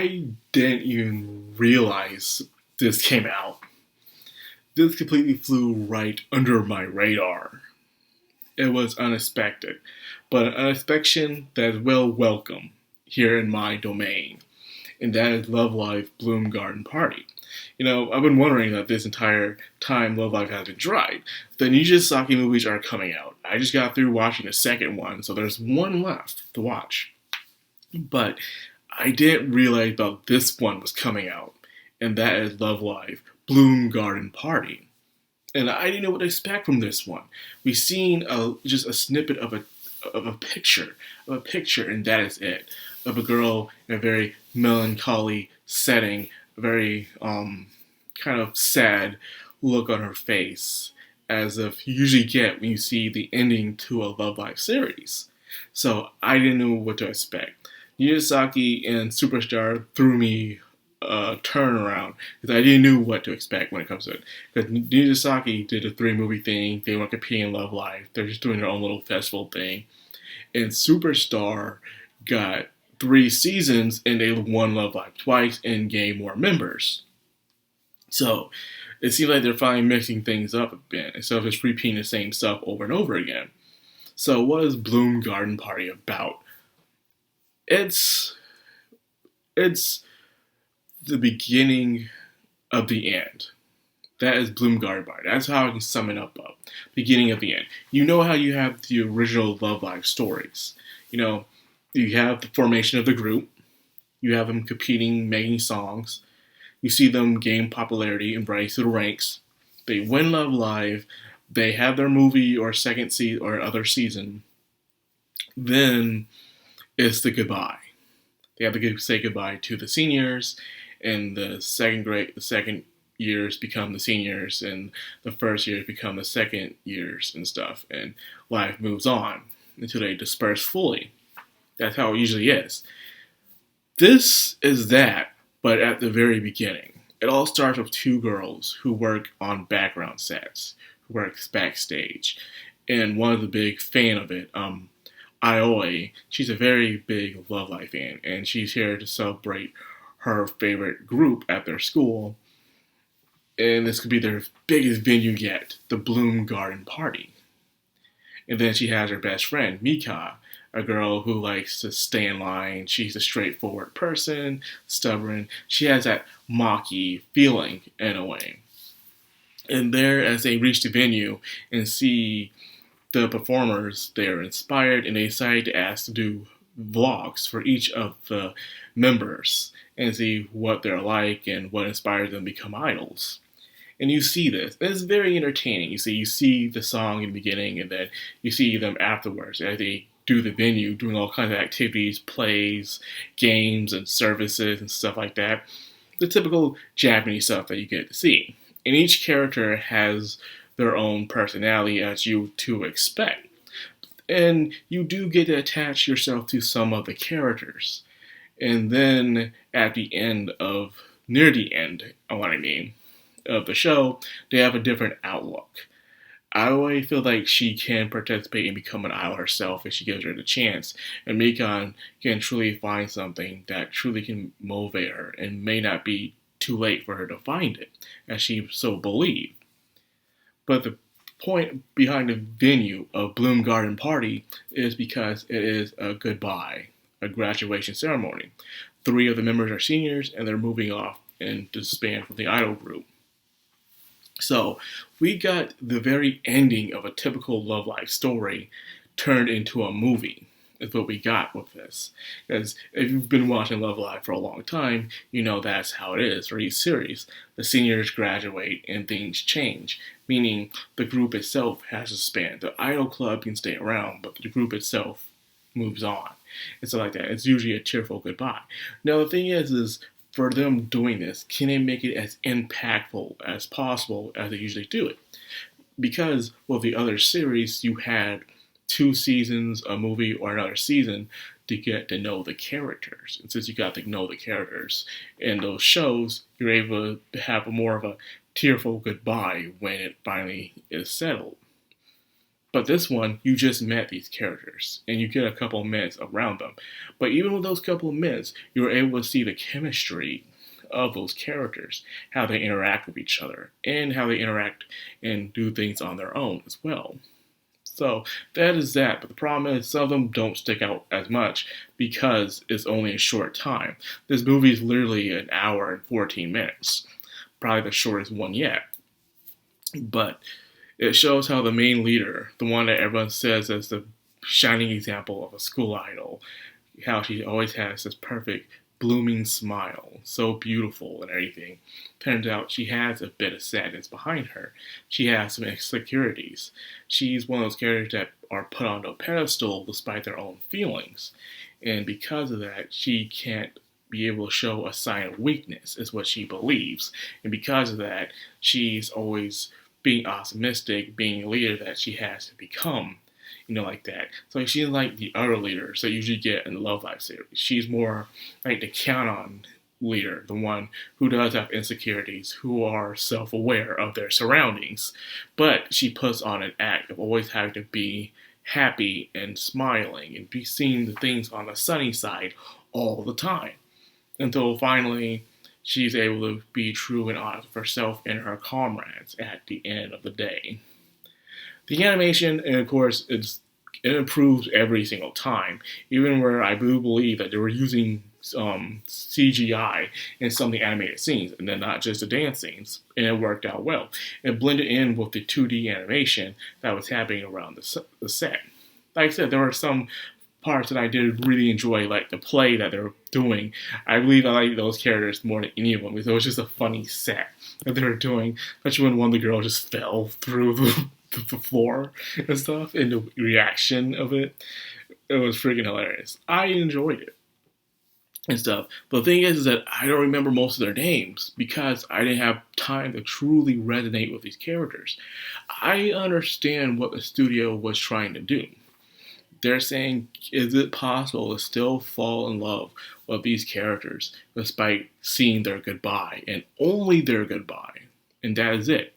I didn't even realize this came out. This completely flew right under my radar. It was unexpected, but an unexpectation that is well welcome here in my domain, and that is Love Live Bloom Garden Party. I've been wondering that this entire time Love Live has been dried. The Nijisaki movies are coming out. I just got through watching the second one, so there's one left to watch. But I didn't realize about this one was coming out, and that is Love Live Bloom Garden Party. And I didn't know what to expect from this one. We've seen just a snippet of a picture, and that is it, of a girl in a very melancholy setting, a very kind of sad look on her face, as if you usually get when you see the ending to a Love Live series. So I didn't know what to expect. Miyazaki and Superstar threw me a turnaround because I didn't know what to expect when it comes to it. Because Miyazaki did a 3-movie thing, they weren't competing in Love Live, they're just doing their own little festival thing. And Superstar got 3 seasons and they won Love Live twice and gained more members. So it seems like they're finally mixing things up a bit instead of just repeating the same stuff over and over again. So what is Bloom Garden Party about? It's the beginning of the end. That is Bloom Garden Party. That's how I can sum it up. Beginning of the end. You know how you have the original Love Live stories. You have the formation of the group. You have them competing, making songs. You see them gain popularity and rise to the ranks. They win Love Live. They have their movie or second season or other season. Then it's the goodbye. They have to say goodbye to the seniors, and the second years become the seniors, and the first years become the second years and stuff, and life moves on until they disperse fully. That's how it usually is. This is that, but at the very beginning. It all starts with 2 girls who work on background sets, who works backstage, and one of the big fan of it, Ioi, she's a very big Love Live fan, and she's here to celebrate her favorite group at their school. And this could be their biggest venue yet, the Bloom Garden Party. And then she has her best friend, Mika, a girl who likes to stay in line. She's a straightforward person, stubborn. She has that Maki feeling in a way. And there, as they reach the venue and see the performers, they're inspired and they decide to ask to do vlogs for each of the members and see what they're like and what inspires them to become idols. And you see this. It's very entertaining. You see the song in the beginning, and then you see them afterwards as they do the venue, doing all kinds of activities, plays, games, and services and stuff like that. The typical Japanese stuff that you get to see. And each character has their own personality, as you to expect. And you do get to attach yourself to some of the characters. And then at the end near the end, of the show, they have a different outlook. I always feel like she can participate and become an idol herself if she gives her the chance. And Mikan can truly find something that truly can motivate her and may not be too late for her to find it, as she so believes. But the point behind the venue of Bloom Garden Party is because it is a goodbye, a graduation ceremony. 3 of the members are seniors and they're moving off and disband from the idol group. So we got the very ending of a typical Love Live story turned into a movie. Is what we got with this. Because if you've been watching Love Live for a long time, you know that's how it is for each series. The seniors graduate and things change, meaning the group itself has to span. The idol club can stay around, but the group itself moves on. And stuff like that. It's usually a cheerful goodbye. Now the thing is for them doing this, can they make it as impactful as possible as they usually do it? Because with the other series, you had 2 seasons, a movie, or another season to get to know the characters. And since you got to know the characters in those shows, you're able to have more of a tearful goodbye when it finally is settled. But this one, you just met these characters, and you get a couple of minutes around them. But even with those couple of minutes, you were able to see the chemistry of those characters, how they interact with each other, and how they interact and do things on their own as well. So that is that. But the problem is some of them don't stick out as much because it's only a short time. This movie is literally an hour and 14 minutes. Probably the shortest one yet. But it shows how the main leader, the one that everyone says is the shining example of a school idol, how she always has this perfect blooming smile, so beautiful and everything. Turns out she has a bit of sadness behind her. She has some insecurities. She's one of those characters that are put onto a pedestal despite their own feelings. And because of that, she can't be able to show a sign of weakness, is what she believes. And because of that, she's always being optimistic, being a leader that she has to become. Like that. So she's like the other leaders that you usually get in the Love Life series. She's more like the count on leader, the one who does have insecurities, who are self-aware of their surroundings. But she puts on an act of always having to be happy and smiling and be seeing the things on the sunny side all the time. Until finally she's able to be true and honest with herself and her comrades at the end of the day. The animation, and of course, it improves every single time, even where I do believe that they were using CGI in some of the animated scenes, and then not just the dance scenes, and it worked out well. It blended in with the 2D animation that was happening around the set. Like I said, there were some parts that I did really enjoy, like the play that they were doing. I believe I like those characters more than any of them, because it was just a funny set that they were doing, especially when one of the girls just fell through the floor and stuff, and the reaction of it. It was freaking hilarious. I enjoyed it and stuff. But the thing is that I don't remember most of their names because I didn't have time to truly resonate with these characters. I understand what the studio was trying to do. They're saying, is it possible to still fall in love with these characters despite seeing their goodbye and only their goodbye? And that is it.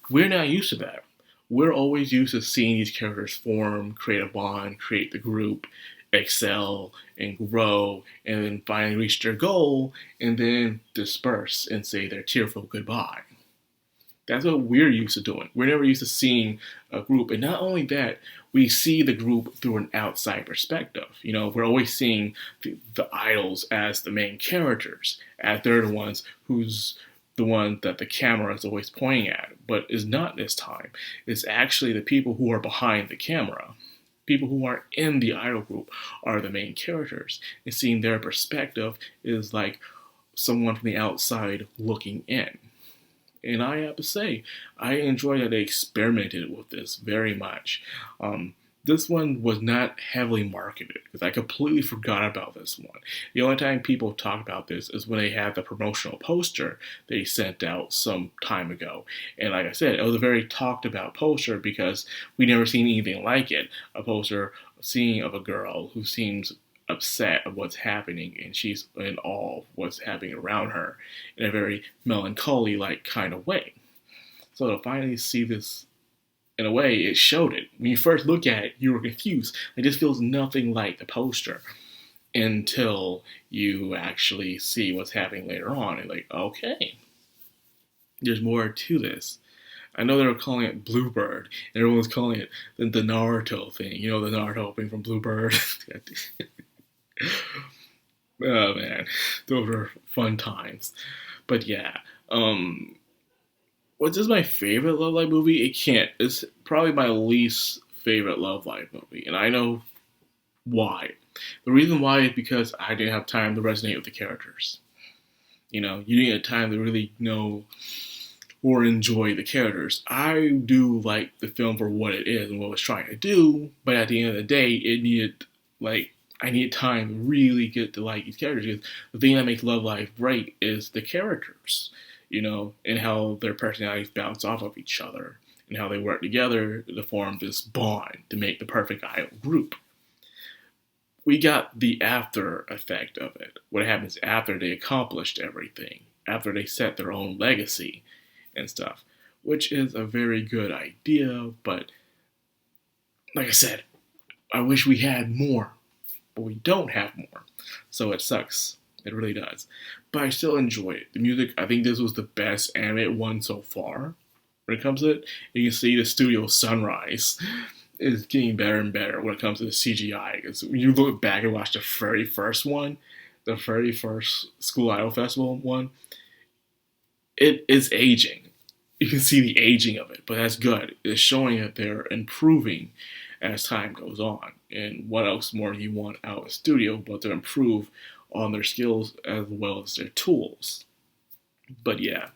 We're not used to that. We're always used to seeing these characters form, create a bond, create the group, excel, and grow, and then finally reach their goal, and then disperse and say their tearful goodbye. That's what we're used to doing. We're never used to seeing a group. And not only that, we see the group through an outside perspective. We're always seeing the idols as the main characters, as they're the ones who's the one that the camera is always pointing at, but is not this time. It's actually the people who are behind the camera. People who aren't in the idol group are the main characters. And seeing their perspective is like someone from the outside looking in. And I have to say, I enjoy that they experimented with this very much. This one was not heavily marketed because I completely forgot about this one. The only time people talk about this is when they had the promotional poster they sent out some time ago. And like I said, it was a very talked about poster because we never seen anything like it. A poster seeing of a girl who seems upset of what's happening, and she's in awe of what's happening around her in a very melancholy-like kind of way. So to finally see this, in a way, it showed it. When you first look at it, you were confused. It just feels nothing like the poster until you actually see what's happening later on. And like, okay, there's more to this. I know they were calling it Bluebird, and everyone was calling it the Naruto thing. The Naruto thing from Bluebird. Oh man, those were fun times. But yeah, what's just my favorite Love Live movie? It can't. It's probably my least favorite Love Live movie, and I know why. The reason why is because I didn't have time to resonate with the characters. You didn't have time to really know or enjoy the characters. I do like the film for what it is and what it was trying to do, but at the end of the day, I need time to really get to like these characters. Because the thing that makes Love Live great is the characters, and how their personalities bounce off of each other, and how they work together to form this bond to make the perfect idol group. We got the after effect of it. What happens after they accomplished everything, after they set their own legacy and stuff, which is a very good idea, but like I said, I wish we had more, but we don't have more. So it sucks. It really does. But I still enjoy it. The music, I think this was the best animated one so far when it comes to it. You can see the studio Sunrise is getting better and better when it comes to the CGI. Because when you look back and watch the very first one, the very first School Idol Festival one, it is aging. You can see the aging of it, but that's good. It's showing that they're improving as time goes on. And what else more do you want out of a studio but to improve on their skills as well as their tools? But yeah,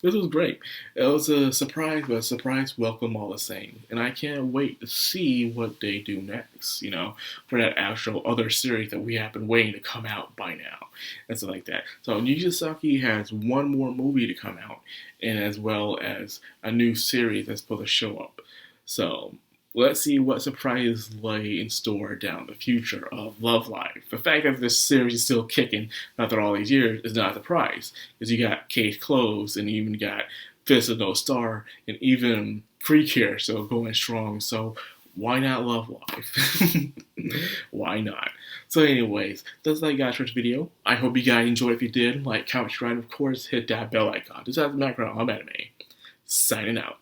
this was great. It was a surprise, but a surprise welcome all the same. And I can't wait to see what they do next, for that actual other series that we have been waiting to come out by now. And stuff like that. So Nijisaki has one more movie to come out, and as well as a new series that's supposed to show up. So let's see what surprises lay in store down the future of Love Live. The fact that this series is still kicking after all these years is not a surprise, because you got Case Closed, and you even got Fist of No Star, and even Precure still going strong. So why not Love Live? Why not? So anyways, that's all I got for this video. I hope you guys enjoyed. If you did, like, comment, subscribe, and of course, hit that bell icon. This is Madcrownxox, I'm Anime. Signing out.